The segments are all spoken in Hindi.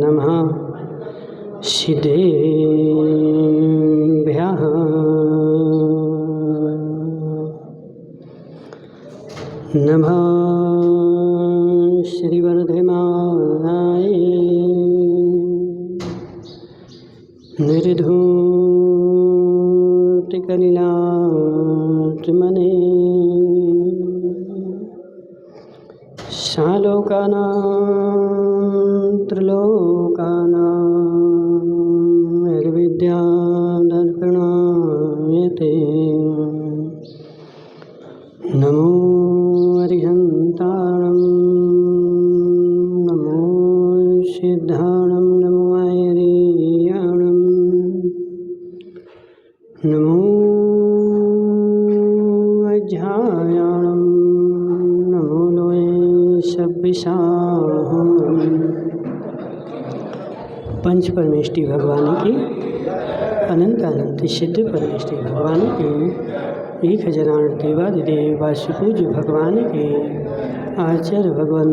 नमः सिद्धेभ्यः नमः श्रीवरधमाय निर्धूतिकलिलात्मने सालोकानां त्रिलोकानां निर्विद्यादर्पणायते नमो अरिहन्ताणं नमो सिद्धाणं नमो ऐरियाणं नमो अध्यायाणं नमो लोये सब्बिसाहं। पंच परमेष्टि भगवान की अनंत अनंत सिद्ध परमेष्टि भगवान की 1008 देवादिदेव वासुपूज्य भगवान के आचार्य भगवान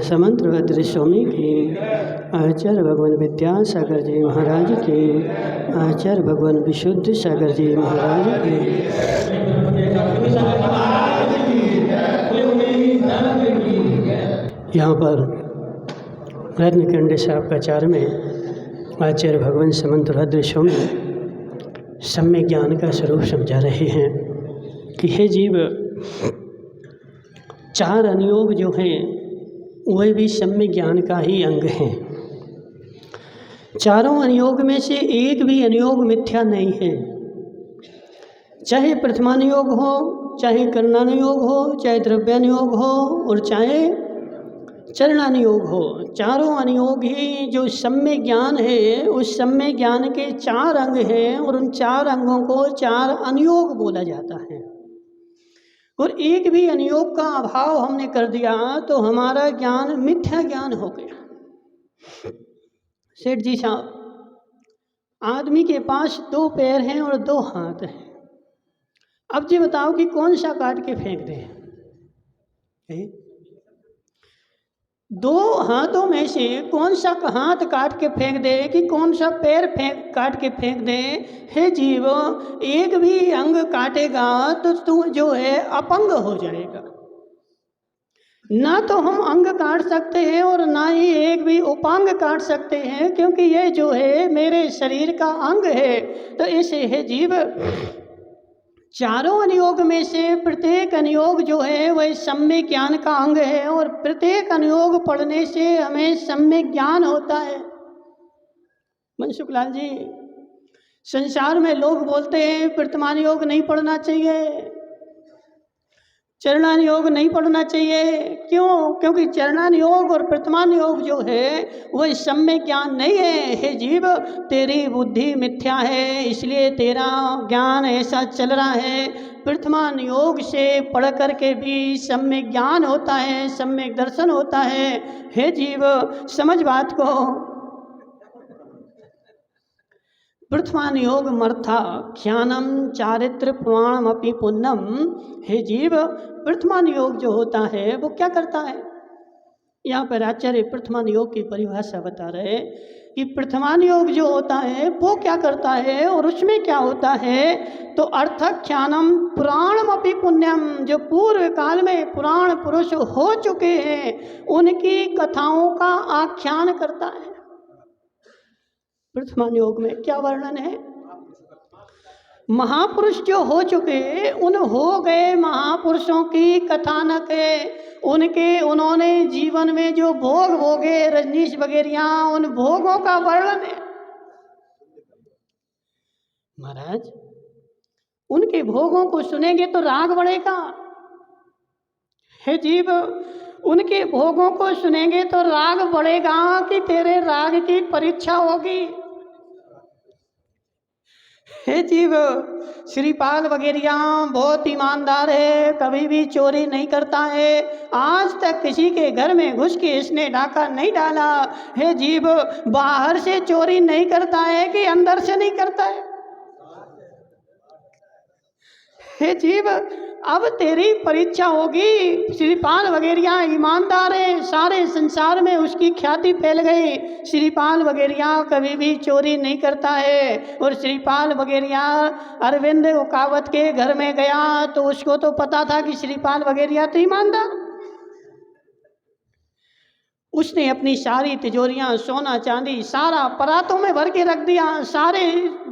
समंतभद्र स्वामी के आचार्य भगवान विद्यासागर जी महाराज के आचार्य भगवान विशुद्ध सागर जी महाराज के यहाँ पर रत्नकंड साहबकाचार्य में आचार्य भगवान समंतभद्र स्वामी सम्यक ज्ञान का स्वरूप समझा रहे हैं कि हे जीव, चार अनुयोग जो हैं वह भी सम्यक ज्ञान का ही अंग हैं। चारों अनुयोग में से एक भी अनुयोग मिथ्या नहीं है, चाहे प्रथमानुयोग हो, चाहे करणानुयोग हो, चाहे द्रव्यानुयोग हो और चाहे चरणानुयोग हो। चारों अनुयोग ही जो सम्यक ज्ञान है उस सम्यक ज्ञान के चार अंग हैं और उन चार अंगों को चार अनुयोग बोला जाता है। और एक भी अनुयोग का अभाव हमने कर दिया तो हमारा ज्ञान मिथ्या ज्ञान हो गया। सेठ जी साहब, आदमी के पास 2 पैर हैं और 2 हाथ हैं। अब जी बताओ कि कौन सा काट के फेंक दें? 2 हाथों में से कौन सा हाथ काट के फेंक दे कि कौन सा पैर काट के फेंक दे? हे जीव, एक भी अंग काटेगा तो तू जो है अपंग हो जाएगा। ना तो हम अंग काट सकते हैं और ना ही एक भी उपांग काट सकते हैं, क्योंकि ये जो है मेरे शरीर का अंग है। तो ऐसे हे जीव, चारों अनुयोग में से प्रत्येक अनुयोग जो है वह सम्यक ज्ञान का अंग है और प्रत्येक अनुयोग पढ़ने से हमें सम्यक ज्ञान होता है। मनसुखलाल जी, संसार में लोग बोलते हैं प्रथमानुयोग नहीं पढ़ना चाहिए, चरणानुयोग नहीं पढ़ना चाहिए। क्यों? क्योंकि चरणानुयोग और प्रथमानुयोग जो है वह सम्यक ज्ञान नहीं है। हे जीव, तेरी बुद्धि मिथ्या है, इसलिए तेरा ज्ञान ऐसा चल रहा है। प्रथमानुयोग से पढ़ करके भी सम्यक ज्ञान होता है, सम्यक दर्शन होता है। हे जीव, समझ बात को। प्रथमानुयोग मर्था ख्यानम चारित्र प्रमाणमपि पुण्यम। हे जीव, प्रथमानुयोग जो होता है वो क्या करता है? यहाँ पर आचार्य प्रथमानुयोग की परिभाषा बता रहे कि प्रथमानुयोग जो होता है वो क्या करता है और उसमें क्या होता है। तो अर्थख्यानम पुराणमपि पुण्यम, जो पूर्व काल में पुराण पुरुष हो चुके हैं उनकी कथाओं का आख्यान करता है। प्रथमानुयोग में क्या वर्णन है? महापुरुष जो हो चुके उन हो गए महापुरुषों की कथानक है। उन्होंने जीवन में जो भोग भोगे, रजनीश वगैरह, उन भोगों का वर्णन है। महाराज, उनके भोगों को सुनेंगे तो राग बढ़ेगा। हे जीव, उनके भोगों को सुनेंगे तो राग बढ़ेगा कि तेरे राग की परीक्षा होगी। हे जीव, श्रीपाल वगैरह बहुत ईमानदार है, कभी भी चोरी नहीं करता है, आज तक किसी के घर में घुस के इसने डाका नहीं डाला। हे जीव, बाहर से चोरी नहीं करता है कि अंदर से नहीं करता है? हे जीव, अब तेरी परीक्षा होगी। श्रीपाल वगैरह ईमानदार है, सारे संसार में उसकी ख्याति फैल गई। श्रीपाल वगैरह कभी भी चोरी नहीं करता है। और श्रीपाल वगैरह अरविंद उकावत के घर में गया तो उसको तो पता था कि श्रीपाल वगैरह तो ईमानदार। उसने अपनी सारी तिजोरियां, सोना चांदी सारा परातों में भर के रख दिया, सारे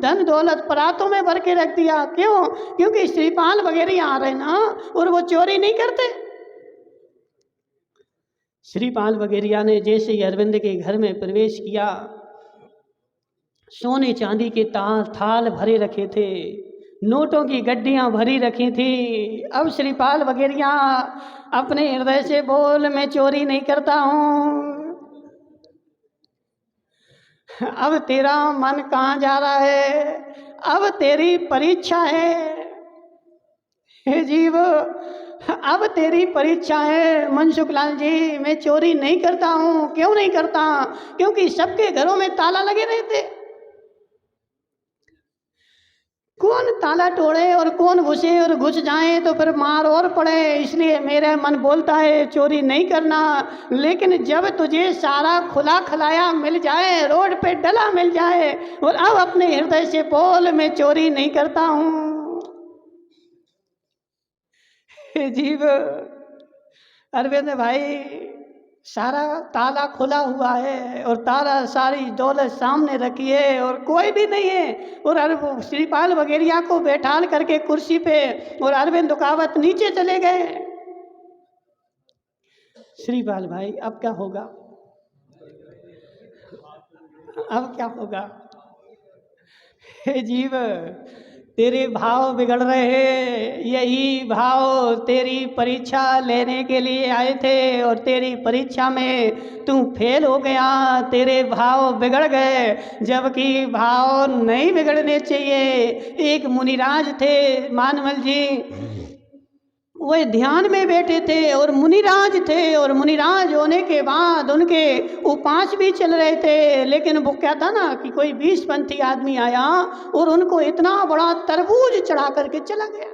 धन दौलत परातों में भर के रख दिया। क्यों? क्योंकि श्रीपाल वगैरह आ रहे ना और वो चोरी नहीं करते। श्रीपाल वगैरह ने जैसे ही अरविंद के घर में प्रवेश किया, सोने चांदी के थाल भरे रखे थे, नोटों की गड्डियां भरी रखी थी। अब श्रीपाल वगैरह अपने हृदय से बोल, मैं चोरी नहीं करता हूँ। अब तेरा मन कहाँ जा रहा है? अब तेरी परीक्षा है हे जीव, अब तेरी परीक्षा है। मनसुख लाल जी, मैं चोरी नहीं करता हूँ। क्यों नहीं करता? क्योंकि सबके घरों में ताला लगे रहते। कौन ताला तोड़े और कौन घुसे, और घुस जाए तो फिर मार और पड़े। इसलिए मेरा मन बोलता है चोरी नहीं करना। लेकिन जब तुझे सारा खुला खलाया मिल जाए, रोड पे डला मिल जाए, और अब अपने हृदय से बोल, मैं चोरी नहीं करता हूँ। जीव अरविंद भाई, सारा ताला खुला हुआ है और ताला सारी दौलत सामने रखी है और कोई भी नहीं है। और श्रीपाल वगैरह को बैठाल करके कुर्सी पे, और अरविंद उकावत नीचे चले गए। श्रीपाल भाई, अब क्या होगा? अब क्या होगा? हे जीव, तेरे भाव बिगड़ रहे हैं। यही भाव तेरी परीक्षा लेने के लिए आए थे और तेरी परीक्षा में तू फेल हो गया। तेरे भाव बिगड़ गए, जबकि भाव नहीं बिगड़ने चाहिए। एक मुनिराज थे मानमल जी, वो ध्यान में बैठे थे और मुनिराज थे, और मुनिराज होने के बाद उनके उपास भी चल रहे थे। लेकिन वो क्या था ना कि कोई 20-पंथी आदमी आया और उनको इतना बड़ा तरबूज चढ़ा करके चला गया।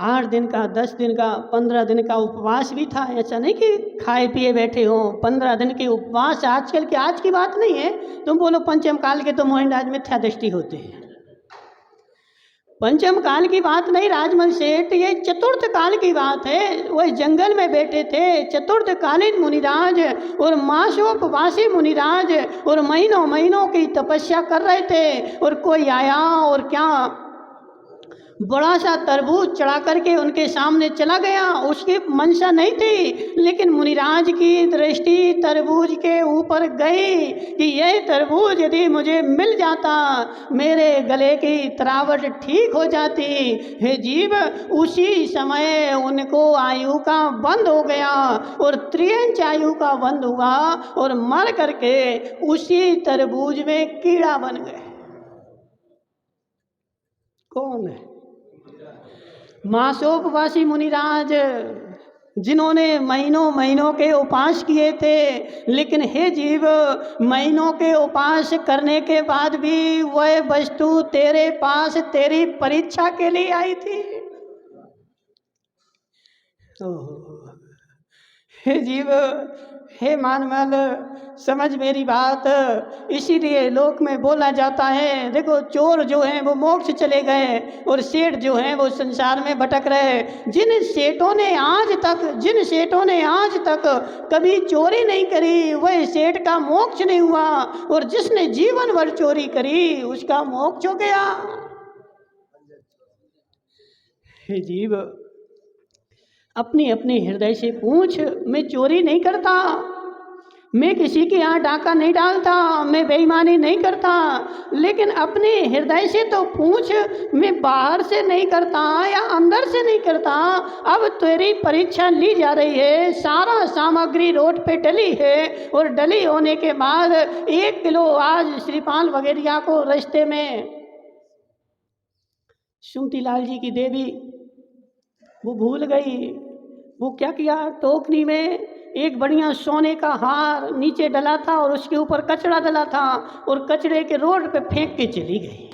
8 दिन का, 10 दिन का, 15 दिन का उपवास भी था। ऐसा नहीं कि खाए पिए बैठे हो। 15 दिन के उपवास आजकल की आज की बात नहीं है। तुम बोलो पंचम काल के तो मोहनराज मिथ्या दृष्टि होते हैं। पंचम काल की बात नहीं राजमल सेठ, ये चतुर्थ काल की बात है। वह जंगल में बैठे थे चतुर्थ कालीन मुनिराज, और मासोपवासी मुनिराज, और महीनों महीनों की तपस्या कर रहे थे। और कोई आया और क्या बड़ा सा तरबूज चढ़ा करके उनके सामने चला गया। उसकी मंशा नहीं थी, लेकिन मुनिराज की दृष्टि तरबूज के ऊपर गई कि यह तरबूज यदि मुझे मिल जाता, मेरे गले की तरावट ठीक हो जाती। हे जीव, उसी समय उनको आयु का बंद हो गया और 3 आयु का बंद हुआ और मर करके उसी तरबूज में कीड़ा बन गए। कौन है? मासोपवासी मुनिराज, जिन्होंने महीनों महीनों के उपास किए थे। लेकिन हे जीव, महीनों के उपास करने के बाद भी वह वस्तु तेरे पास तेरी परीक्षा के लिए आई थी। हे जीव, हे मानवल, समझ मेरी बात। इसीलिए लोक में बोला जाता है, देखो चोर जो हैं वो मोक्ष चले गए और सेठ जो हैं वो संसार में भटक रहे। जिन सेठों ने आज तक कभी चोरी नहीं करी, वह सेठ का मोक्ष नहीं हुआ, और जिसने जीवन भर चोरी करी उसका मोक्ष हो गया। हे जीव, अपने अपने हृदय से पूछ, मैं चोरी नहीं करता, मैं किसी के यहाँ डाका नहीं डालता, मैं बेईमानी नहीं करता। लेकिन अपने हृदय से तो पूछ, मैं बाहर से नहीं करता या अंदर से नहीं करता। अब तेरी परीक्षा ली जा रही है, सारा सामग्री रोड पे डली है, और डली होने के बाद 1 किलो आज श्रीपाल वगैरह को रास्ते में सुमतीलाल जी की देवी वो भूल गई। वो क्या किया, टोकरी में एक बढ़िया सोने का हार नीचे डला था और उसके ऊपर कचरा डला था, और कचरे के रोड पे फेंक के चली गई।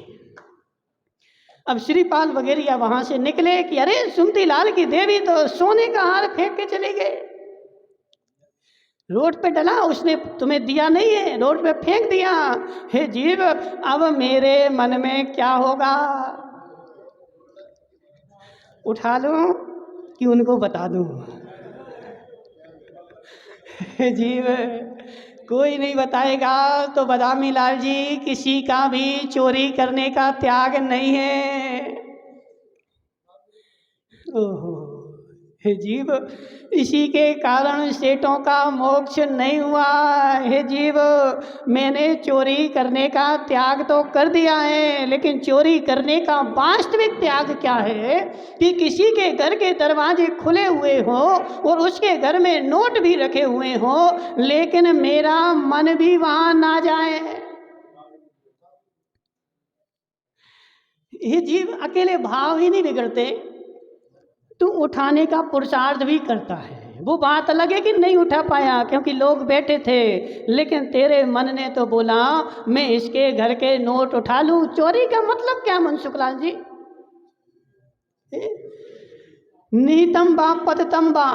अब श्रीपाल वगैरह वहां से निकले कि अरे सुमती लाल की देवी तो सोने का हार फेंक के चले गए, रोड पे डला, उसने तुम्हें दिया नहीं है, रोड पे फेंक दिया। हे जीव, अब मेरे मन में क्या होगा, उठा लूं कि उनको बता दूं? हे जीव, कोई नहीं बताएगा तो बदामी लाल जी, किसी का भी चोरी करने का त्याग नहीं है। ओहो, हे जीव, इसी के कारण सेठों का मोक्ष नहीं हुआ। हे जीव, मैंने चोरी करने का त्याग तो कर दिया है, लेकिन चोरी करने का वास्तविक त्याग क्या है कि किसी के घर के दरवाजे खुले हुए हो और उसके घर में नोट भी रखे हुए हो, लेकिन मेरा मन भी वहां ना जाए। हे जीव, अकेले भाव ही नहीं बिगड़ते, तू उठाने का पुरुषार्थ भी करता है। वो बात अलग है कि नहीं उठा पाया क्योंकि लोग बैठे थे, लेकिन तेरे मन ने तो बोला मैं इसके घर के नोट उठा लूं। चोरी का मतलब क्या मनसुखलाल जी? नीतम बा पततम बा,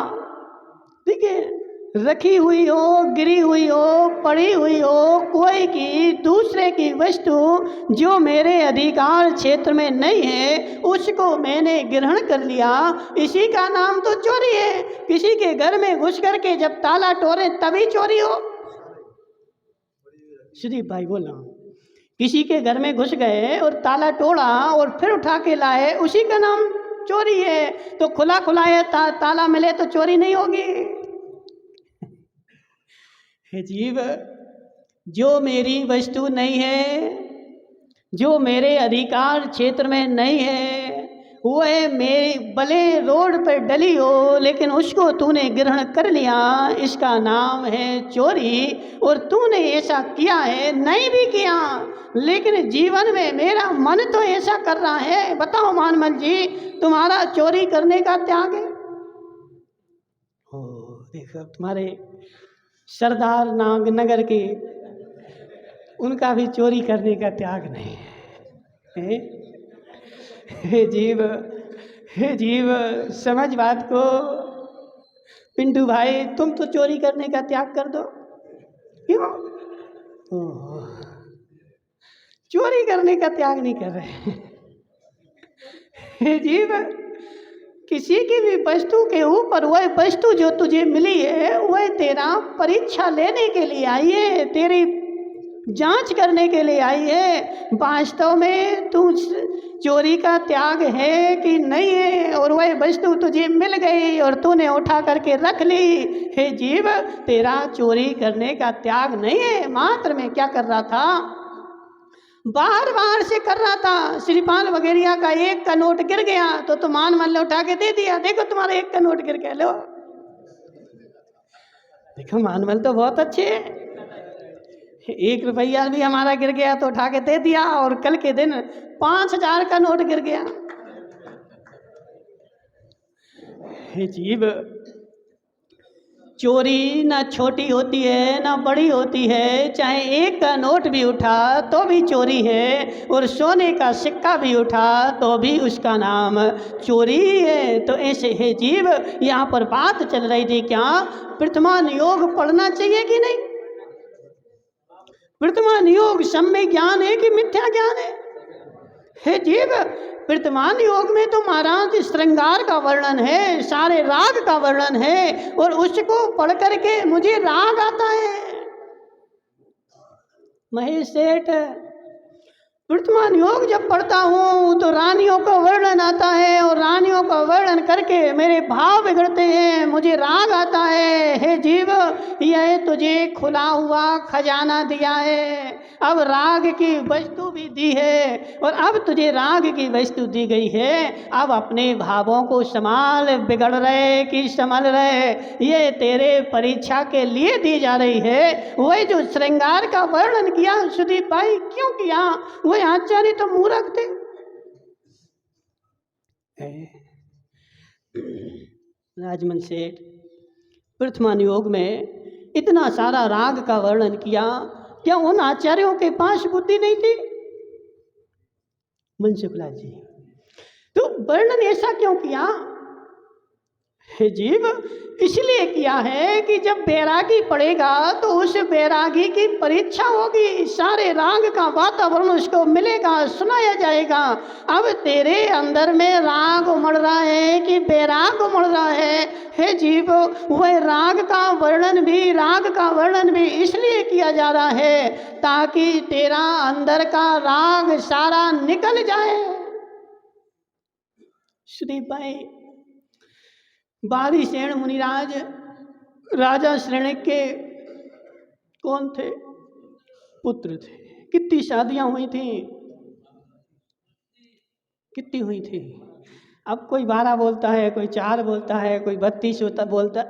ठीक है, रखी हुई हो, गिरी हुई हो, पड़ी हुई हो, कोई की दूसरे की वस्तु जो मेरे अधिकार क्षेत्र में नहीं है उसको मैंने ग्रहण कर लिया, इसी का नाम तो चोरी है। किसी के घर में घुस करके जब ताला तोड़े तभी चोरी हो। सुदीप भाई बोला, किसी के घर में घुस गए और ताला तोड़ा और फिर उठा के लाए, उसी का नाम चोरी है। तो खुला खुलाया ताला मिले तो चोरी नहीं होगी। हे जीव, जो मेरी वस्तु नहीं है, जो मेरे अधिकार क्षेत्र में नहीं है, वह मेरे भले रोड पर डली हो लेकिन उसको तूने ग्रहण कर लिया, इसका नाम है चोरी। और तूने ऐसा किया है, नहीं भी किया, लेकिन जीवन में मेरा मन तो ऐसा कर रहा है। बताओ मानमल जी, तुम्हारा चोरी करने का त्याग है? ओ देखो, तुम्हारे सरदार नागनगर के, उनका भी चोरी करने का त्याग नहीं है। हे जीव, हे जीव, समझ बात को। पिंटू भाई, तुम तो चोरी करने का त्याग कर दो। क्यों? चोरी करने का त्याग नहीं कर रहे। हे जीव, किसी की भी वस्तु के ऊपर वह वस्तु जो तुझे मिली है वह तेरा परीक्षा लेने के लिए आई है, तेरी जांच करने के लिए आई है। वास्तव में तू चोरी का त्याग है कि नहीं है, और वह वस्तु तुझे मिल गई और तूने उठा करके रख ली। हे जीव, तेरा चोरी करने का त्याग नहीं है। मात्र में क्या कर रहा था, बाहर बाहर से कर रहा था। श्रीपाल वगैरह का 1 का नोट गिर गया तो तुम मान लो उठा के दे दिया, देखो तुम्हारा 1 का नोट गिर गया, लो देखो मानमल तो बहुत अच्छे हैं। 1 रुपया भी हमारा गिर गया तो उठा के दे दिया, और कल के दिन 5000 का नोट गिर गया। हे जीव, चोरी ना छोटी होती है ना बड़ी होती है, चाहे 1 का नोट भी उठा तो भी चोरी है, और सोने का सिक्का भी उठा तो भी उसका नाम चोरी है। तो ऐसे है जीव, यहाँ पर बात चल रही थी क्या वर्तमान योग पढ़ना चाहिए कि नहीं? वर्तमान योग सम्य ज्ञान है कि मिथ्या ज्ञान है? हे जीव, वर्तमान योग में तो महाराज श्रृंगार का वर्णन है, सारे राग का वर्णन है, और उसको पढ़ करके मुझे राग आता है। महेश सेठ, वर्तमान योग जब पढ़ता हूँ तो रानियों का वर्णन आता है, और रानियों का वर्णन करके मेरे भाव बिगड़ते हैं, मुझे राग आता है। हे जीव, यह तुझे खुला हुआ खजाना दिया है, अब राग की वस्तु भी दी है, और अब तुझे राग की वस्तु दी गई है। अब अपने भावों को संभाल, बिगड़ रहे कि संभल रहे, ये तेरे परीक्षा के लिए दी जा रही है। वही जो श्रृंगार का वर्णन किया सुदीप भाई, क्यों किया? वो आचार्य तो मूर्ख थे। राजमन सेठ, वर्तमान योग में इतना सारा राग का वर्णन किया, क्या उन आचार्यों के पास बुद्धि नहीं थी? मनसुखलाल जी, तो वर्णन ऐसा क्यों किया हे जीव? इसलिए किया है कि जब बैरागी पड़ेगा तो उस बैरागी की परीक्षा होगी, सारे राग का वातावरण उसको मिलेगा, सुनाया जाएगा। अब तेरे अंदर में राग उमड़ रहा है कि बैराग उमड़ रहा है हे जीव? वह राग का वर्णन भी इसलिए किया जा रहा है ताकि तेरा अंदर का राग सारा निकल जाए। श्री भाई बारिशेन मुनिराज राजा श्रेणिक के कौन थे? पुत्र थे। कितनी शादियां हुई थी? कितनी हुई थी? अब कोई 12 बोलता है, कोई 4 बोलता है, कोई 32 बोलता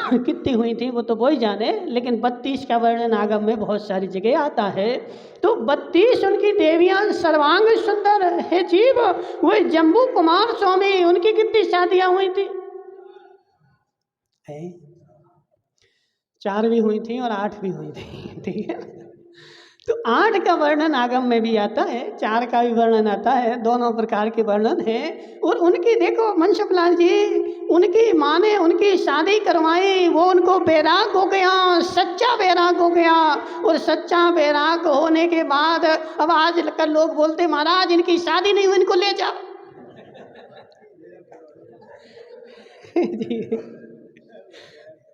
कितनी हुई थी वो तो वही जाने, लेकिन 32 का वर्णन आगम में बहुत सारी जगह आता है। तो 32 उनकी देवियां सर्वांग सुंदर है जीव। वही जम्बू कुमार स्वामी, उनकी कितनी शादियां हुई थी? 4 भी हुई थी और 8 भी हुई थी, ठीक है। तो 8 का वर्णन आगम में भी आता है, 4 का भी वर्णन आता है, दोनों प्रकार के वर्णन है। और उनकी देखो मनसुख लाल जी, उनकी माँ ने उनकी शादी करवाई, वो उनको बैराग हो गया, सच्चा बैराग हो गया। और सच्चा बैराग होने के बाद अब आज कल लोग बोलते महाराज इनकी शादी नहीं हुई, इनको ले जाओ।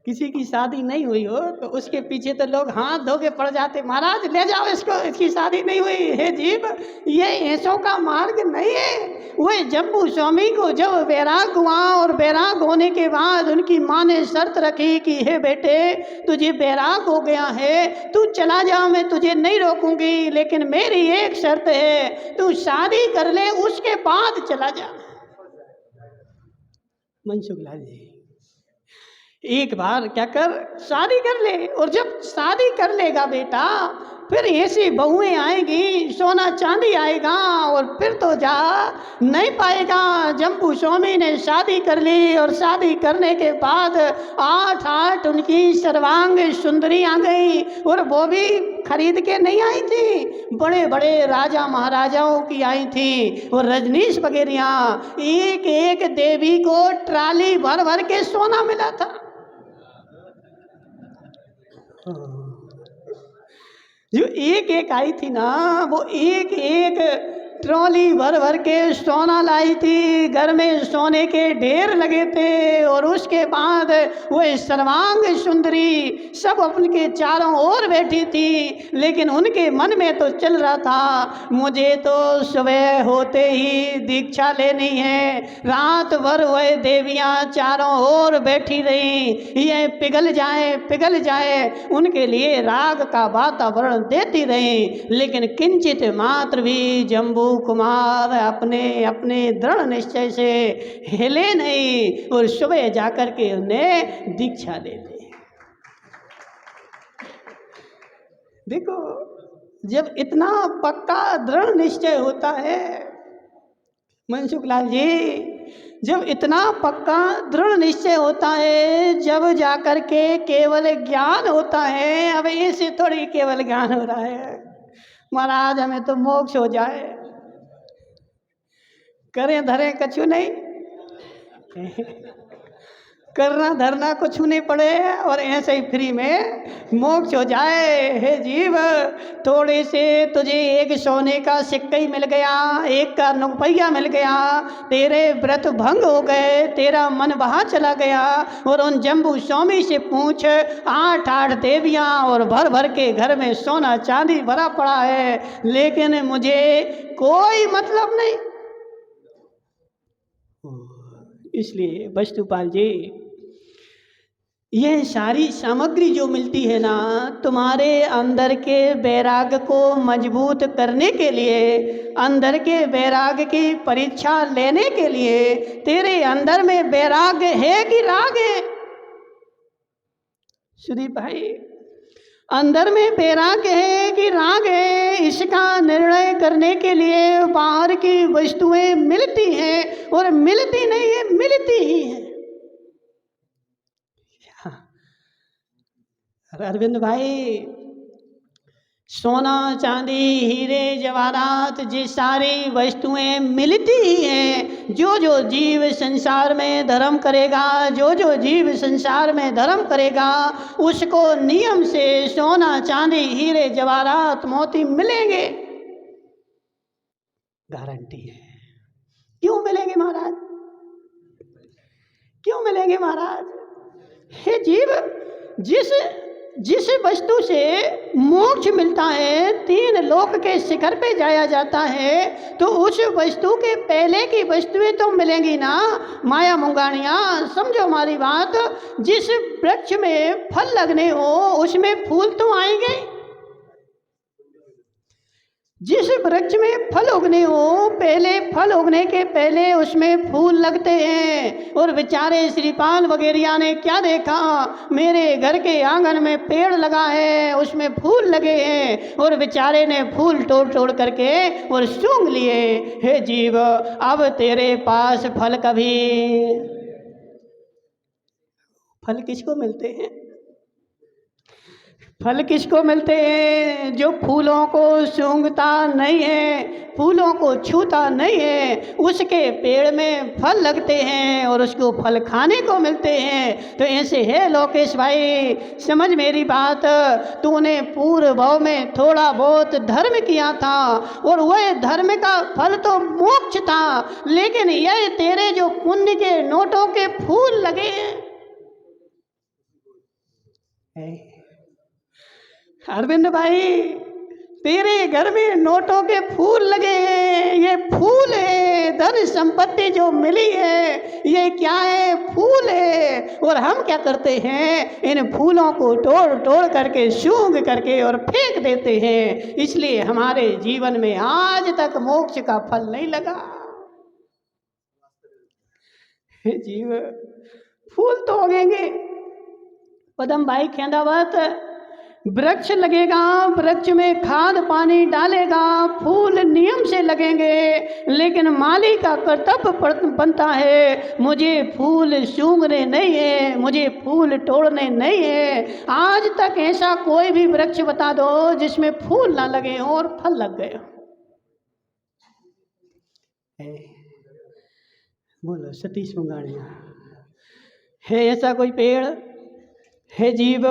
किसी की शादी नहीं हुई हो तो उसके पीछे तो लोग हाथ धो के पड़ जाते, महाराज ले जाओ इसको, इसकी शादी नहीं हुई। हे जीव, ये ऐसों का मार्ग नहीं है। वह जम्बू स्वामी को जब बैराग हुआ और बैराग होने के बाद उनकी माँ ने शर्त रखी कि हे बेटे तुझे बैराग हो गया है, तू चला जा, मैं तुझे नहीं रोकूंगी, लेकिन मेरी एक शर्त है, तू शादी कर ले उसके बाद चला जा। मनसुख लाल जी, एक बार क्या कर, शादी कर ले, और जब शादी कर लेगा बेटा फिर ऐसी बहुएं आएगी, सोना चांदी आएगा, और फिर तो जा नहीं पाएगा। जम्बू स्वामी ने शादी कर ली और शादी करने के बाद 8 उनकी सर्वांग सुंदरी आ गई, और वो भी खरीद के नहीं आई थी, बड़े बड़े राजा महाराजाओं की आई थी। और रजनीश वगैरह एक एक देवी को ट्राली भर भर के सोना मिला था। जो एक एक आई थी ना, वो एक एक ट्रॉली भर भर के सोना लाई थी, घर में सोने के ढेर लगे थे। और उसके बाद वह सर्वांग सुंदरी सब उनके चारों ओर बैठी थी, लेकिन उनके मन में तो चल रहा था मुझे तो सुबह होते ही दीक्षा लेनी है। रात भर वह देवियां चारों ओर बैठी रही, ये पिघल जाए उनके लिए राग का वातावरण देती रही, लेकिन किंचित मात्र भी जम्बू कुमार अपने अपने दृढ़ निश्चय से हिले नहीं, और सुबह जाकर के उन्हें दीक्षा ले ली। देखो, जब इतना पक्का दृढ़ निश्चय होता है मनसुख लाल जी, जब इतना पक्का दृढ़ निश्चय होता है, जब जाकर के केवल ज्ञान होता है। अब इसे थोड़ी केवल ज्ञान हो रहा है महाराज हमें तो मोक्ष हो जाए, करें धरें कछु नहीं, करना धरना कुछ नहीं पड़े, और ऐसे ही फ्री में मोक्ष हो जाए। हे जीव, थोड़े से तुझे एक सोने का सिक्का ही मिल गया, एक का रुपया मिल गया, तेरे व्रत भंग हो गए, तेरा मन वहाँ चला गया। और उन जम्बू स्वामी से पूछ, 8 देवियाँ और भर भर के घर में सोना चांदी भरा पड़ा है, लेकिन मुझे कोई मतलब नहीं। इसलिए वस्तुपाल जी, यह सारी सामग्री जो मिलती है ना, तुम्हारे अंदर के बैराग को मजबूत करने के लिए, अंदर के बैराग की परीक्षा लेने के लिए, तेरे अंदर में बैराग है कि राग है? सुदीप भाई, अंदर में बैराग है कि राग है, इसका निर्णय करने के लिए बाहर की वस्तुएं मिलती हैं, और मिलती नहीं है, मिलती ही है। अरविंद भाई, सोना चांदी हीरे जवाहरात ये सारी वस्तुएं मिलती ही हैं। जो जो जीव संसार में धर्म करेगा, जो जो जीव संसार में धर्म करेगा, उसको नियम से सोना चांदी हीरे जवाहरात मोती मिलेंगे, गारंटी है। क्यों मिलेंगे महाराज? क्यों मिलेंगे महाराज? हे जीव, जिस वस्तु से मोक्ष मिलता है, 3 लोक के शिखर पे जाया जाता है, तो उस वस्तु के पहले की वस्तुएं तो मिलेंगी ना। माया मुंगानिया, समझो हमारी बात। जिस वृक्ष में फल लगने हो उसमें फूल तो आएंगे। जिस वृक्ष में फल उगने हो, पहले फल उगने के पहले उसमें फूल लगते हैं। और बेचारे श्रीपाल वगैरह ने क्या देखा, मेरे घर के आंगन में पेड़ लगा है, उसमें फूल लगे हैं, और बेचारे ने फूल तोड़ तोड़ करके और सूंघ लिए। हे जीव, अब तेरे पास फल कभी, फल किसको मिलते हैं? फल किसको मिलते हैं? जो फूलों को सूंघता नहीं है, फूलों को छूता नहीं है, उसके पेड़ में फल लगते हैं और उसको फल खाने को मिलते हैं। तो ऐसे है लोकेश भाई, समझ मेरी बात। तूने पूर्व भाव में थोड़ा बहुत धर्म किया था और वह धर्म का फल तो मोक्ष था, लेकिन यह तेरे जो पुण्य के नोटों के फूल लगे हैं, अरविंद भाई, तेरे घर में नोटों के फूल लगे हैं। ये फूल है, धन संपत्ति जो मिली है ये क्या है? फूल है। और हम क्या करते हैं? इन फूलों को तोड़ तोड़ करके, सूंघ करके और फेंक देते हैं। इसलिए हमारे जीवन में आज तक मोक्ष का फल नहीं लगा। जीव, फूल तो उगेंगे। पदम भाई खेंदावत, वृक्ष लगेगा, वृक्ष में खाद पानी डालेगा, फूल नियम से लगेंगे, लेकिन माली का कर्तव्य बनता है, मुझे फूल सूंघने नहीं है, मुझे फूल तोड़ने नहीं है। आज तक ऐसा कोई भी वृक्ष बता दो जिसमें फूल ना लगे हो और फल लग गए हो। बोलो सतीश मुंगानिया, है ऐसा कोई पेड़? है जीव,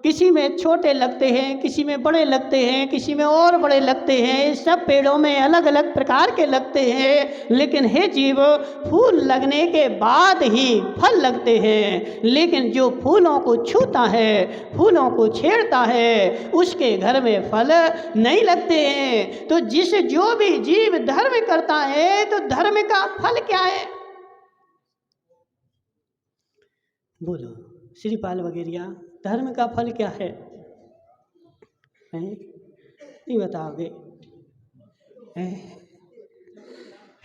किसी में छोटे लगते हैं, किसी में बड़े लगते हैं, किसी में और बड़े लगते हैं, सब पेड़ों में अलग अलग प्रकार के लगते हैं, लेकिन हे जीव, फूल लगने के बाद ही फल लगते हैं। लेकिन जो फूलों को छूता है, फूलों को छेड़ता है, उसके घर में फल नहीं लगते हैं। तो जो भी जीव धर्म करता है, तो धर्म का फल क्या है? बोलो श्रीपाल वगैरह, धर्म का फल क्या है? नहीं बताओगे?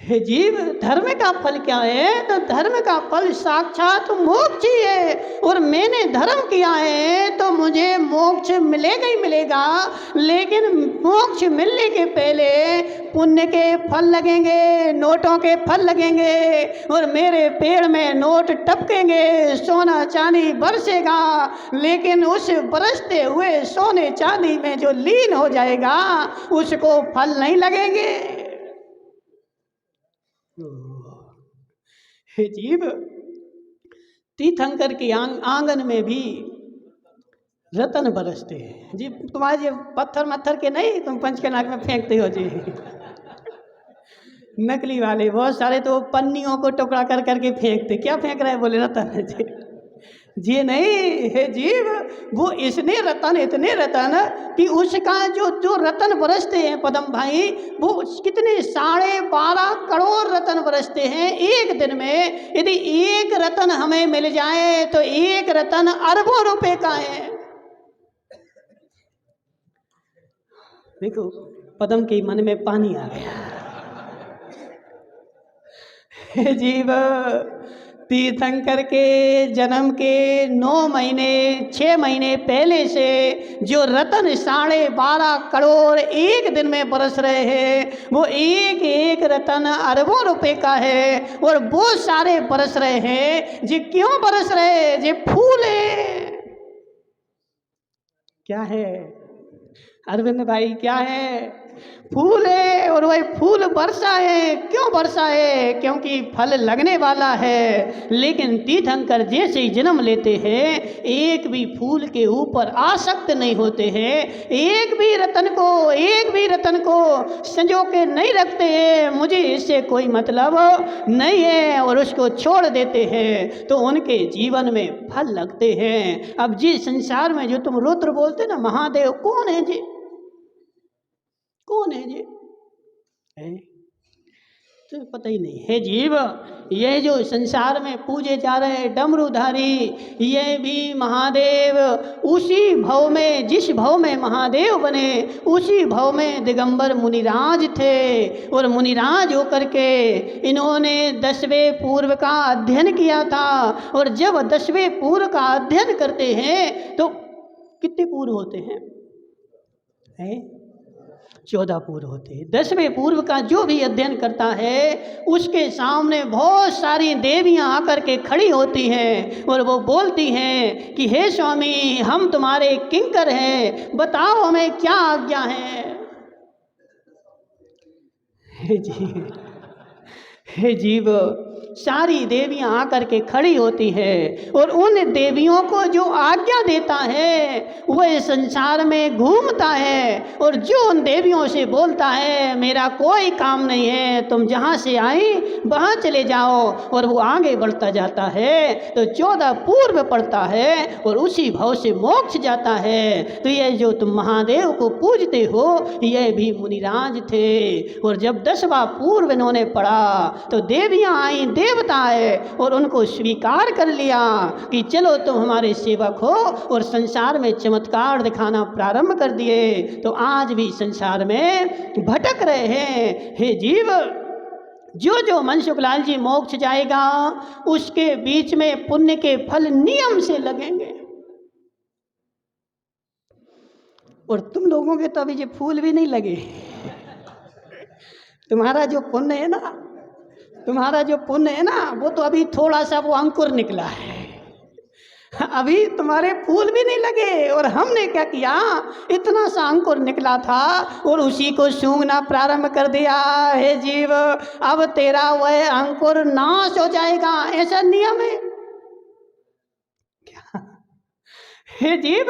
हे जीव, धर्म का फल क्या है? तो धर्म का फल साक्षात मोक्ष ही है। और मैंने धर्म किया है तो मुझे मोक्ष मिलेगा ही मिलेगा, लेकिन मोक्ष मिलने के पहले पुण्य के फल लगेंगे, नोटों के फल लगेंगे, और मेरे पेड़ में नोट टपकेंगे, सोना चांदी बरसेगा, लेकिन उस बरसते हुए सोने चांदी में जो लीन हो जाएगा उसको फल नहीं लगेंगे। हे जीव, तीर्थंकर के आंगन में भी रतन बरसते हैं जी। तुम्हारे ये पत्थर मत्थर के नहीं, तुम पंच के नाक में फेंकते हो जी। नकली वाले बहुत सारे तो पन्नियों को टुकड़ा कर करके फेंकते। क्या फेंक रहे? बोले रतन है जी। जी नहीं है जीव, वो इसने रतन, इतने रतन कि उसका जो रतन बरसते हैं पदम भाई, वो कितने 12.5 करोड़ रतन बरसते हैं एक दिन में। यदि एक रतन हमें मिल जाए तो एक रतन अरबों रुपए का है। देखो, पदम के मन में पानी आ गया। हे जीव, तीर्थंकर के जन्म के 9 महीने 6 महीने पहले से जो रतन 12.5 करोड़ एक दिन में बरस रहे हैं, वो एक एक रतन अरबों रुपए का है। और वो सारे बरस रहे हैं जी। क्यों बरस रहे हैं जी? फूल है। क्या है? अरविंद भाई क्या है? फूल है, और वही फूल वर्षा है। क्यों वर्षा है? क्योंकि फल लगने वाला है। लेकिन तीर्थंकर जैसे ही जन्म लेते हैं, एक भी फूल के ऊपर आसक्त नहीं होते हैं, एक भी रतन को संजो के नहीं रखते हैं, मुझे इससे कोई मतलब नहीं है, और उसको छोड़ देते हैं, तो उनके जीवन में फल लगते हैं। अब जिस संसार में जो तुम रुद्र बोलते ना, महादेव कौन है जी? कौन है जी? है तो पता ही नहीं है जीव। ये जो संसार में पूजे जा रहे डमरूधारी, ये भी महादेव उसी भव में, जिस भव में महादेव बने, उसी भव में दिगंबर मुनिराज थे। और मुनिराज होकर के इन्होंने 10वें पूर्व का अध्ययन किया था। और जब 10वें पूर्व का अध्ययन करते हैं तो कितने पूर्व होते हैं? 14 पूर्व होते हैं। 10वें पूर्व का जो भी अध्ययन करता है, उसके सामने बहुत सारी देवियां आकर के खड़ी होती हैं और वो बोलती हैं कि हे स्वामी, हम तुम्हारे किंकर हैं, बताओ हमें क्या आज्ञा है। हे जीव, सारी देवियां आकर के खड़ी होती हैं और उन देवियों को जो आज्ञा देता है वह संसार में घूमता है, और जो उन देवियों से बोलता है मेरा कोई काम नहीं है, तुम जहाँ से आई वहाँ चले जाओ, और वो आगे बढ़ता जाता है तो 14 पूर्व पड़ता है और उसी भाव से मोक्ष जाता है। तो ये जो तुम महादेव को पूजते हो, ये भी मुनिराज थे। और जब 10वां पूर्व इन्होंने पढ़ा तो देवियां आई, देवता है, और उनको स्वीकार कर लिया कि चलो तुम हमारे सेवक हो, और संसार में चमत्कार दिखाना प्रारंभ कर दिए। तो आज भी संसार में भटक रहे हैं। हे जीव, जो जो मनसुखलाल जी मोक्ष जाएगा उसके बीच में पुण्य के फल नियम से लगेंगे। और तुम लोगों के तो अभी ये फूल भी नहीं लगे। तुम्हारा जो पुण्य है ना, वो तो अभी थोड़ा सा वो अंकुर निकला है, अभी तुम्हारे फूल भी नहीं लगे। और हमने क्या किया, इतना सा अंकुर निकला था और उसी को सूंघना प्रारंभ कर दिया। हे जीव, अब तेरा वह अंकुर नाश हो जाएगा, ऐसा नियम है क्या? हे जीव,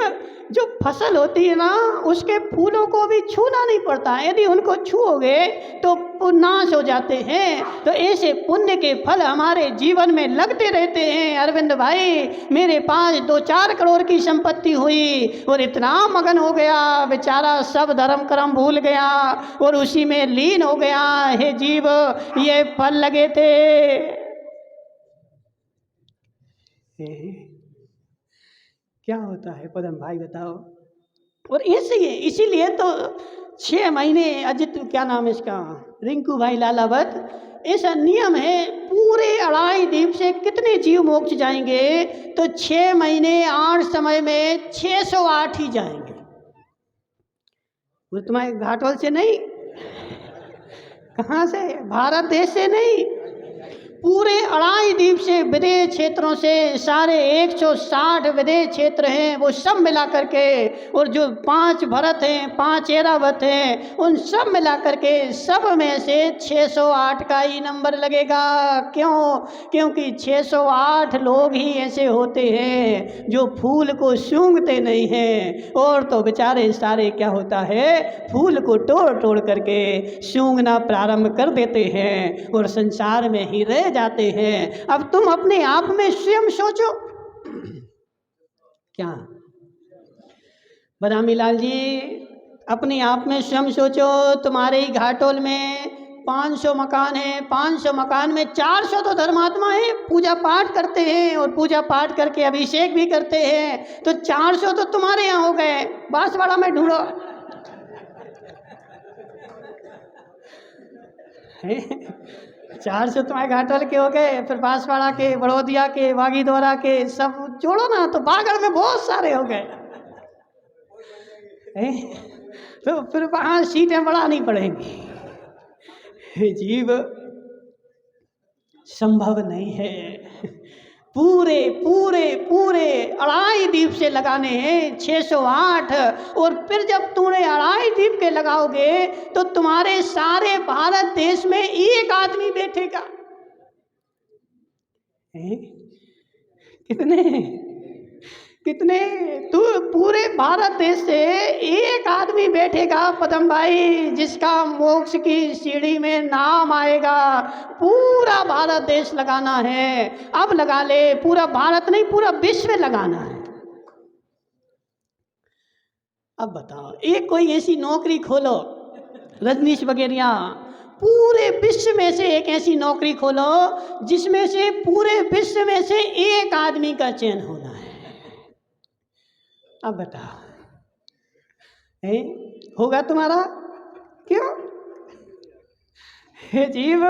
जो फसल होती है ना, उसके फूलों को भी छूना नहीं पड़ता, यदि उनको छूओगे तो नाश हो जाते हैं। तो ऐसे पुण्य के फल हमारे जीवन में लगते रहते हैं। अरविंद भाई, मेरे पास 2-4 करोड़ की संपत्ति हुई और इतना मगन हो गया, बेचारा सब धर्म कर्म भूल गया और उसी में लीन हो गया। हे जीव, ये फल लगे थे। क्या होता है पदम भाई, बताओ। और इसीलिए तो 6 महीने अजित, क्या नाम है इसका, रिंकू भाई लालावत, ऐसा नियम है पूरे 2.5 द्वीप से कितने जीव मोक्ष जाएंगे, तो 6 महीने 8 समय में 608 ही जाएंगे। वो तुम्हारे घाटोल से नहीं, कहाँ से, भारत देश से नहीं, पूरे 2.5 द्वीप से, विदेश क्षेत्रों से, सारे 160 विदेश क्षेत्र हैं, वो सब मिला करके, और जो 5 भरत हैं, 5 ऐरावत हैं, उन सब मिला करके सब में से 608 का ही नंबर लगेगा। क्यों? क्योंकि 608 लोग ही ऐसे होते हैं जो फूल को सूंघते नहीं हैं, और तो बेचारे सारे क्या होता है, फूल को तोड़ तोड़ करके सूंघना प्रारंभ कर देते हैं और संसार में ही रह जाते हैं। अब तुम अपने आप में स्वयं सोचो। क्या बदामी लाल जी, अपने आप में स्वयं सोचो, तुम्हारे ही घाटोल में 500 मकान है, 500 मकान में 400 तो धर्मात्मा है, पूजा पाठ करते हैं, और पूजा पाठ करके अभिषेक भी करते हैं, तो 400 तो तुम्हारे यहाँ हो गए। बांसवाड़ा में ढूंढो। 400 तुम्हारे घाटोल के हो गए, फिर बांसवाड़ा के, बड़ौदिया के, बागीदोरा के, सब जोड़ो ना तो बागड़ में बहुत सारे हो गए। तो फिर वहाँ सीटें बढ़ानी पड़ेंगी। जीव, संभव नहीं है। पूरे पूरे पूरे 2.5 दीप से लगाने हैं 608। और फिर जब तूने 2.5 दीप के लगाओगे तो तुम्हारे सारे भारत देश में एक आदमी बैठेगा। कितने कितने? तू पूरे भारत देश से एक आदमी बैठेगा पदम भाई, जिसका मोक्ष की सीढ़ी में नाम आएगा। पूरा भारत देश लगाना है, अब लगा ले। पूरा भारत नहीं, पूरा विश्व लगाना है। अब बताओ, एक कोई ऐसी नौकरी खोलो रजनीश वगैरह, पूरे विश्व में से एक ऐसी नौकरी खोलो जिसमें से पूरे विश्व में से एक आदमी का चयन होना है। अब बताओ, होगा तुम्हारा? क्यों? हे जीव,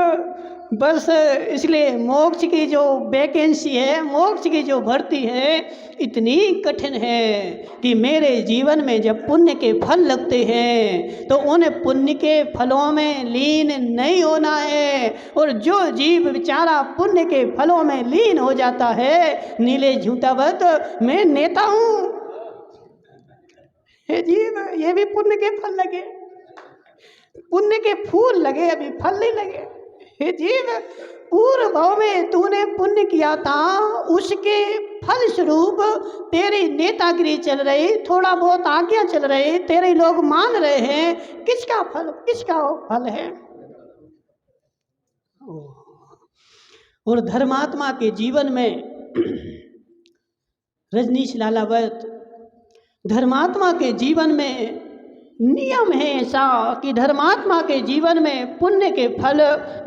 बस इसलिए मोक्ष की जो वैकेंसी है, मोक्ष की जो भर्ती है, इतनी कठिन है कि मेरे जीवन में जब पुण्य के फल लगते हैं तो उन पुण्य के फलों में लीन नहीं होना है। और जो जीव बेचारा पुण्य के फलों में लीन हो जाता है, नीले झूठावत मैं नेता हूँ। हे जीव, ये भी पुण्य के फल लगे, पुण्य के फूल लगे, अभी फल नहीं लगे। हे जीव, पूर्व भाव में तूने पुण्य किया था, उसके फल स्वरूप तेरी नेतागिरी चल रही, थोड़ा बहुत आज्ञा चल रही, तेरे लोग मान रहे हैं। किसका फल, किसका फल है? और धर्मात्मा के जीवन में रजनीश लालावत, धर्मात्मा के जीवन में नियम है ऐसा कि धर्मात्मा के जीवन में पुण्य के फल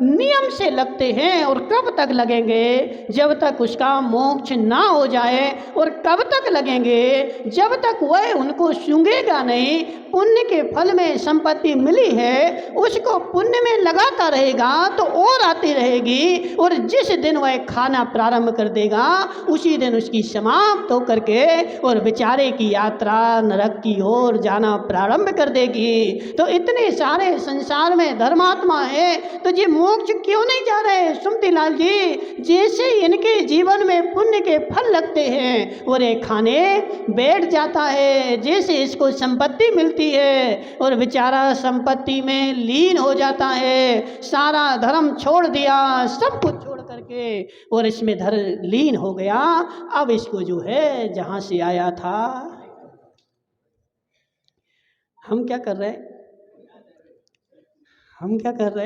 नियम से लगते हैं। और कब तक लगेंगे? जब तक उसका मोक्ष ना हो जाए। और कब तक लगेंगे? जब तक वह उनको सूंघेगा नहीं। पुण्य के फल में संपत्ति मिली है, उसको पुण्य में लगाता रहेगा तो और आती रहेगी। और जिस दिन वह खाना प्रारंभ कर देगा, उसी दिन उसकी समाप्त होकर के और बेचारे की यात्रा नरक की ओर जाना प्रारंभ कर देगी। तो इतने सारे संसार में धर्मात्मा है, तो ये मोक्ष क्यों नहीं जा रहे? सुमती लाल जी, जैसे इनके जीवन में पुण्य के फल लगते हैं और ये खाने बैठ जाता है, जैसे इसको संपत्ति मिलती है और बेचारा संपत्ति में लीन हो जाता है। सारा धर्म छोड़ दिया, सब कुछ छोड़ करके और इसमें लीन हो गया। अब इसको जो है जहाँ से आया था, हम क्या कर रहे हैं? हम क्या कर रहे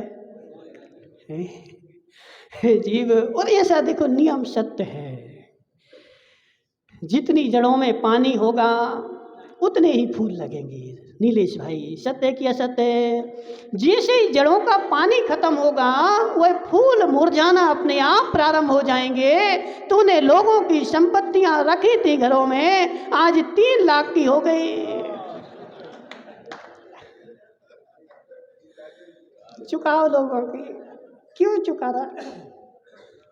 हैं जीव? और ऐसा देखो, नियम सत्य है। जितनी जड़ों में पानी होगा उतने ही फूल लगेंगे। नीलेश भाई, सत्य की असत्य है? जैसे ही जड़ों का पानी खत्म होगा, वह फूल मुरझाना अपने आप प्रारंभ हो जाएंगे। तूने लोगों की संपत्तियां रखी थी घरों में, आज 3 लाख की हो गई। चुकाओ लोगों की। क्यों चुका रहा?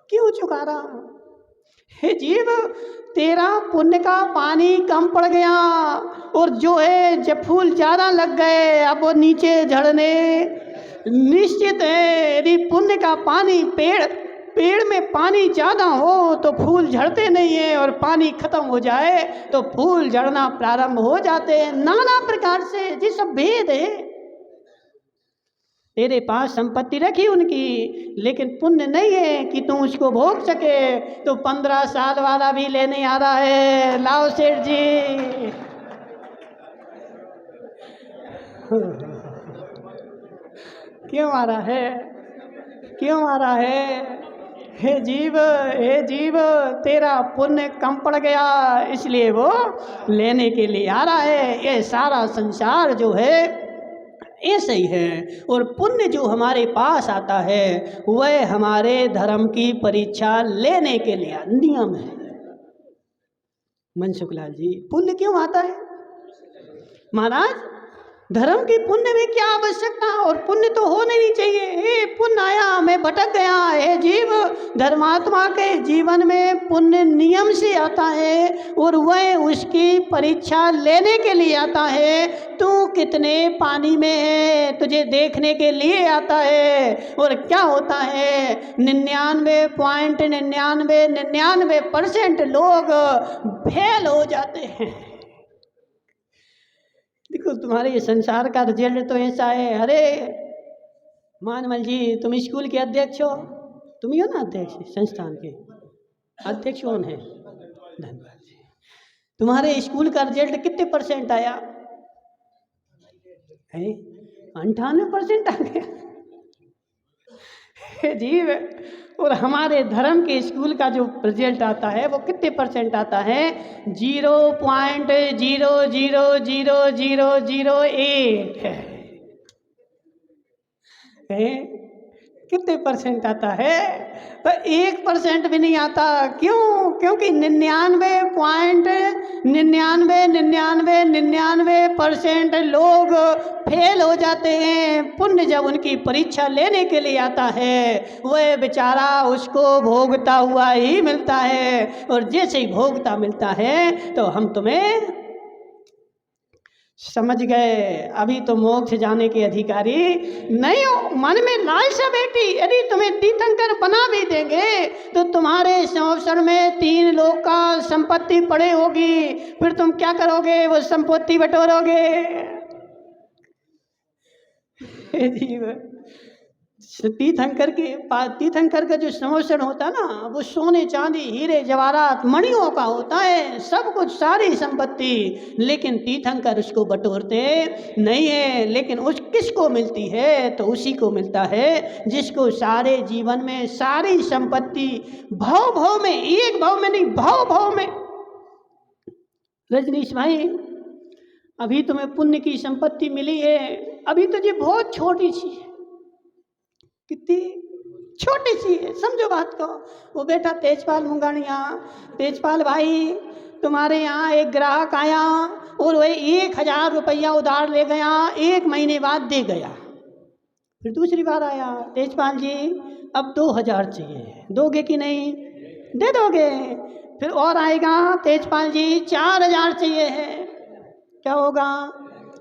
क्यों चुका रहा? हे जीव, तेरा पुण्य का पानी कम पड़ गया और जो है जब फूल ज़्यादा लग गए, अब वो नीचे झड़ने निश्चित है। यदि पुण्य का पानी पेड़ में पानी ज़्यादा हो तो फूल झड़ते नहीं है, और पानी खत्म हो जाए तो फूल झड़ना प्रारंभ हो जाते हैं। नाना प्रकार से ये सब भेद है। तेरे पास संपत्ति रखी उनकी, लेकिन पुण्य नहीं है कि तुम उसको भोग सके। तो 15 साल वाला भी लेने आ रहा है। लाओ सेठ जी। क्यों आ रहा है? क्यों आ रहा है? हे जीव, हे जीव, तेरा पुण्य कम पड़ गया, इसलिए वो लेने के लिए आ रहा है। ये सारा संसार जो है ऐसे ही है। और पुण्य जो हमारे पास आता है वह हमारे धर्म की परीक्षा लेने के लिए नियम है। मनसुख लाल जी, पुण्य क्यों आता है महाराज? धर्म की पुण्य में क्या आवश्यकता, और पुण्य तो होना ही नहीं चाहिए। हे पुण्य आया, मैं भटक गया। हे जीव, धर्मात्मा के जीवन में पुण्य नियम से आता है और वह उसकी परीक्षा लेने के लिए आता है। तू कितने पानी में है, तुझे देखने के लिए आता है। और क्या होता है, 99.99% लोग फेल हो जाते हैं। देखो तुम्हारे ये संसार का रिजल्ट तो ऐसा है। अरे मानमल जी, तुम स्कूल के अध्यक्ष हो, तुम ही हो ना अध्यक्ष संस्थान के? अध्यक्ष कौन है? धन्यवाद जी। तुम्हारे स्कूल का रिजल्ट कितने % आया है? 98% आ गया जीव। और हमारे धर्म के स्कूल का जो रिजल्ट आता है वो कितने % आता है? 0.0000008 है। कितने % आता है? तो 1% भी नहीं आता। क्यों? क्योंकि 99% लोग फेल हो जाते हैं। पुण्य जब उनकी परीक्षा लेने के लिए आता है, वह बेचारा उसको भोगता हुआ ही मिलता है। और जैसे ही भोगता मिलता है तो हम तुम्हें समझ गए, अभी तो मोक्ष जाने के अधिकारी नहीं हो। मन में लालसा बैठी, यदि तुम्हें तीर्थंकर बना भी देंगे तो तुम्हारे संवत्सर में 3 लोक का संपत्ति पड़े होगी, फिर तुम क्या करोगे? वो संपत्ति बटोरोगे। जीव, तीर्थंकर का जो संवत्सर होता है ना, वो सोने चांदी हीरे जवाहरात मणियों का होता है, सब कुछ, सारी संपत्ति। लेकिन तीर्थंकर उसको बटोरते नहीं है। लेकिन उस किसको मिलती है? तो उसी को मिलता है जिसको सारे जीवन में सारी संपत्ति भाव भाव में, एक भाव में नहीं, भाव भाव में। रजनीश भाई, अभी तुम्हें पुण्य की संपत्ति मिली है, अभी तो ये बहुत छोटी सी है। कितनी छोटी सी है, समझो बात को। वो बेटा तेजपाल मुंगानिया, तेजपाल भाई, तुम्हारे यहाँ एक ग्राहक आया और वह 1000 रुपया उधार ले गया, 1 महीने बाद दे गया। फिर दूसरी बार आया, तेजपाल जी अब 2000 चाहिए, दोगे कि नहीं? दे दोगे। फिर और आएगा, तेजपाल जी 4000 चाहिए है, क्या होगा?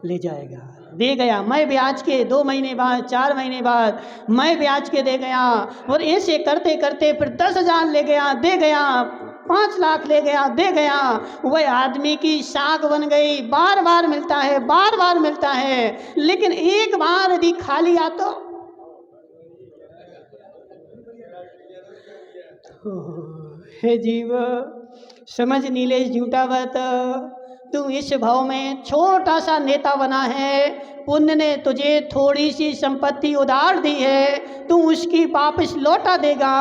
ले जाएगा, दे गया। मैं ब्याज के 2 महीने बाद, 4 महीने बाद मैं ब्याज के दे गया। और ऐसे करते करते फिर 10,000 ले गया, दे गया। 5 लाख ले गया, दे गया। वह आदमी की साख बन गई, बार बार मिलता है, बार बार मिलता है। लेकिन एक बार यदि खा लिया तो हे जीव, समझ नीलेश झूठावत, तू इस भाव में छोटा सा नेता बना है। पुण्य ने तुझे थोड़ी सी संपत्ति उधार दी है, तू उसकी वापस लौटा देगा,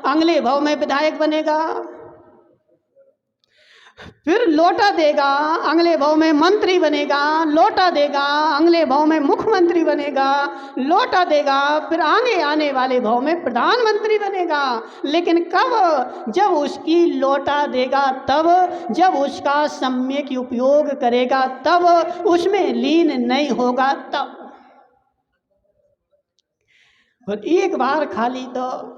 अगले भाव में विधायक बनेगा, फिर लौटा देगा, अगले भाव में मंत्री बनेगा, लौटा देगा, अगले भाव में मुख्यमंत्री बनेगा, लौटा देगा, फिर आगे आने वाले भाव में प्रधानमंत्री बनेगा। लेकिन कब? जब उसकी लौटा देगा, तब जब उसका सम्यक उपयोग करेगा, तब उसमें लीन नहीं होगा, तब। और एक बार खाली तो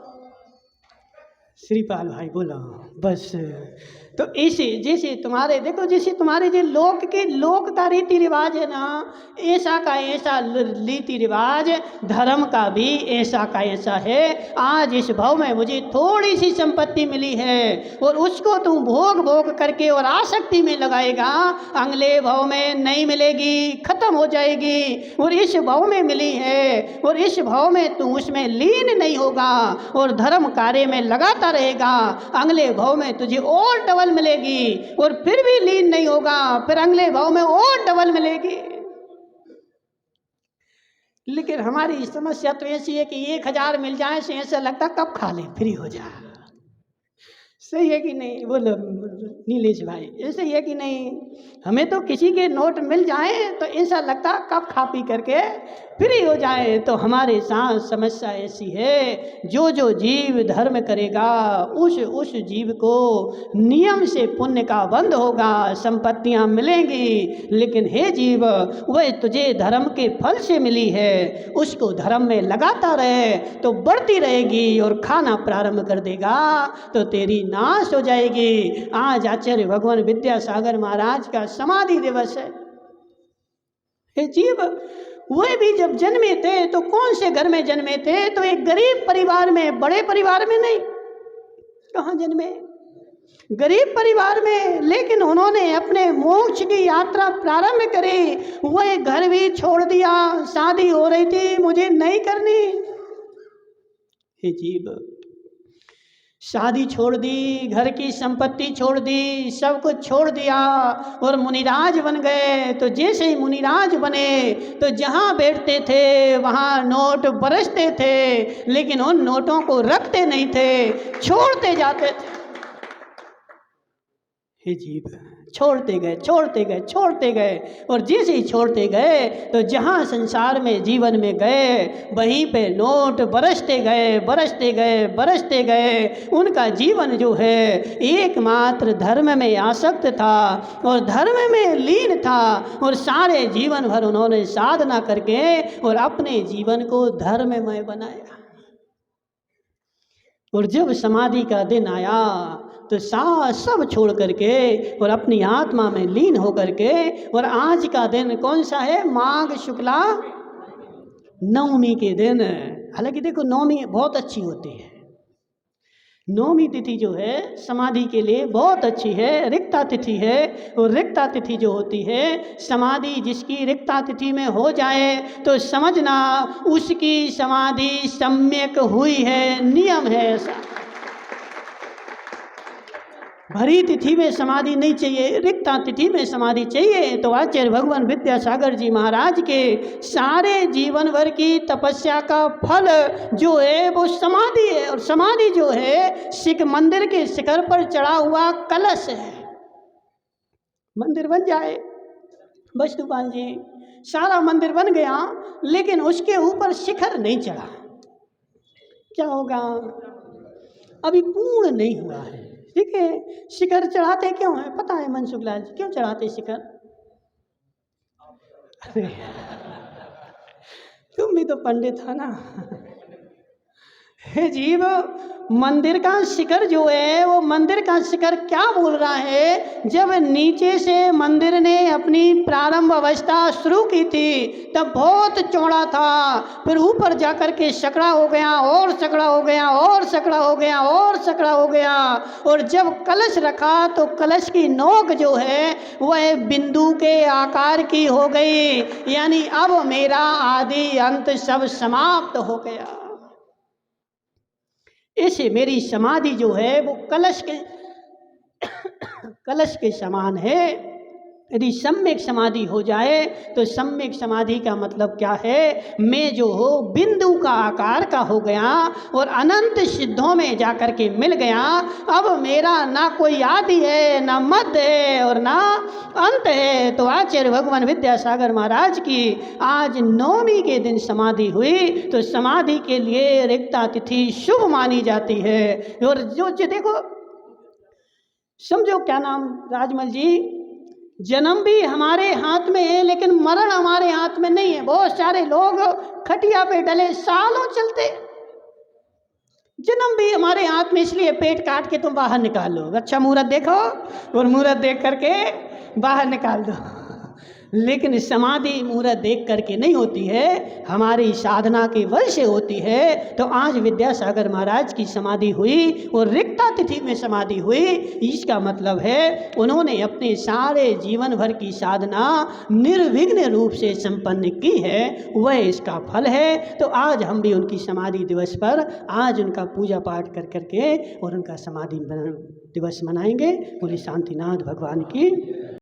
श्रीपाल भाई बोला बस। तो ऐसे जैसे तुम्हारे देखो, जैसे तुम्हारे जो लोक का रीति रिवाज है ना, ऐसा का ऐसा रीति रिवाज धर्म का भी ऐसा का ऐसा है। आज इस भाव में मुझे थोड़ी सी संपत्ति मिली है और उसको तुम भोग भोग करके और आसक्ति में लगाएगा, अगले भाव में नहीं मिलेगी, खत्म हो जाएगी। और इस भाव में मिली है और इस भाव में तू उसमें लीन नहीं होगा और धर्म कार्य में लगाता रहेगा, अगले भाव में तुझे और डबल मिलेगी। और फिर भी लीन नहीं होगा, फिर अगले भाव में और डबल मिलेगी। लेकिन हमारी समस्या तो ऐसी है कि 1000 मिल जाए से ऐसा लगता कब खा ले, फ्री हो जाए। सही है कि नहीं? बोलो नीलेश भाई, ये सही है कि नहीं? हमें तो किसी के नोट मिल जाए तो ऐसा लगता कब खा पी करके फ्री हो जाए। तो हमारे साथ समस्या ऐसी है, जो जो जीव धर्म करेगा उस जीव को नियम से पुण्य का बंध होगा, संपत्तियां मिलेंगी। लेकिन हे जीव, वह तुझे धर्म के फल से मिली है, उसको धर्म में लगाता रहे तो बढ़ती रहेगी, और खाना प्रारंभ कर देगा तो तेरी नाश हो जाएगी। आज आचार्य भगवान विद्यासागर महाराज का समाधि दिवस है। हे जीव, वे भी जब जन्मे थे तो कौन से घर में जन्मे थे? तो एक गरीब परिवार में, बड़े परिवार में नहीं। कहाँ जन्मे? गरीब परिवार में। लेकिन उन्होंने अपने मोक्ष की यात्रा प्रारंभ करी, वह घर भी छोड़ दिया। शादी हो रही थी, मुझे नहीं करनी। हे जीव, शादी छोड़ दी, घर की संपत्ति छोड़ दी, सब कुछ छोड़ दिया और मुनिराज बन गए। तो जैसे ही मुनिराज बने तो जहाँ बैठते थे वहाँ नोट बरसते थे, लेकिन उन नोटों को रखते नहीं थे, छोड़ते जाते थे। हे जीव, छोड़ते गए, छोड़ते गए, छोड़ते गए, और जैसे ही छोड़ते गए तो जहाँ संसार में जीवन में गए वहीं पे नोट बरसते गए, बरसते गए, बरसते गए। उनका जीवन जो है एकमात्र धर्म में आसक्त था और धर्म में लीन था, और सारे जीवन भर उन्होंने साधना करके और अपने जीवन को धर्ममय बनाया। और जब समाधि का दिन आया तो सब छोड़ करके और अपनी आत्मा में लीन हो करके, और आज का दिन कौन सा है? माघ शुक्ला नवमी के दिन। हालांकि देखो, नवमी बहुत अच्छी होती है। नवमी तिथि जो है समाधि के लिए बहुत अच्छी है, रिक्ता तिथि है। और रिक्ता तिथि जो होती है, समाधि जिसकी रिक्ता तिथि में हो जाए तो समझना उसकी समाधि सम्यक हुई है, नियम है ऐसा। भरी तिथि में समाधि नहीं चाहिए, रिक्ता तिथि में समाधि चाहिए। तो आचार्य भगवान विद्यासागर जी महाराज के सारे जीवन भर की तपस्या का फल जो है वो समाधि है। और समाधि जो है शिव मंदिर के शिखर पर चढ़ा हुआ कलश है। मंदिर बन जाए वस्तुपाल जी, सारा मंदिर बन गया, लेकिन उसके ऊपर शिखर नहीं चढ़ा, क्या होगा? अभी पूर्ण नहीं हुआ है। ठीक है, शिखर चढ़ाते क्यों है? पता है मनसुख लाल जी क्यों चढ़ाते शिखर? तुम भी तो पंडित हो ना। हे जीव, मंदिर का शिखर जो है वो मंदिर का शिखर क्या बोल रहा है? जब नीचे से मंदिर ने अपनी प्रारंभ अवस्था शुरू की थी तब बहुत चौड़ा था, फिर ऊपर जाकर के सकड़ा हो गया, और सकड़ा हो गया, और सकड़ा हो गया, और सकड़ा हो गया। और जब कलश रखा तो कलश की नोक जो है वह बिंदु के आकार की हो गई, यानी अब मेरा आदि अंत सब समाप्त हो गया। ऐसे मेरी समाधि जो है वो कलश के समान है। यदि सम्यक समाधि हो जाए तो सम्यक समाधि का मतलब क्या है? मैं जो हो बिंदु का आकार का हो गया और अनंत सिद्धों में जाकर के मिल गया। अब मेरा ना कोई आदि है, ना मध्य है, और ना अंत है। तो आचार्य भगवान विद्यासागर महाराज की आज नवमी के दिन समाधि हुई, तो समाधि के लिए रिक्ता तिथि शुभ मानी जाती है। और जो देखो, समझो क्या नाम राजमल जी, जन्म भी हमारे हाथ में है लेकिन मरण हमारे हाथ में नहीं है। बहुत सारे लोग खटिया पे डले सालों चलते, जन्म भी हमारे हाथ में, इसलिए पेट काट के तुम बाहर निकाल लो, अच्छा मुहूर्त देखो और मुहूर्त देख करके बाहर निकाल दो। लेकिन समाधि मुहूर्त देख करके नहीं होती है, हमारी साधना के बल से होती है। तो आज विद्यासागर महाराज की समाधि हुई और रिक्ता तिथि में समाधि हुई। इसका मतलब है उन्होंने अपने सारे जीवन भर की साधना निर्विघ्न रूप से संपन्न की है, वह इसका फल है। तो आज हम भी उनकी समाधि दिवस पर आज उनका पूजा पाठ कर करके और उनका समाधि दिवस मनाएंगे। बोले शांतिनाथ भगवान की।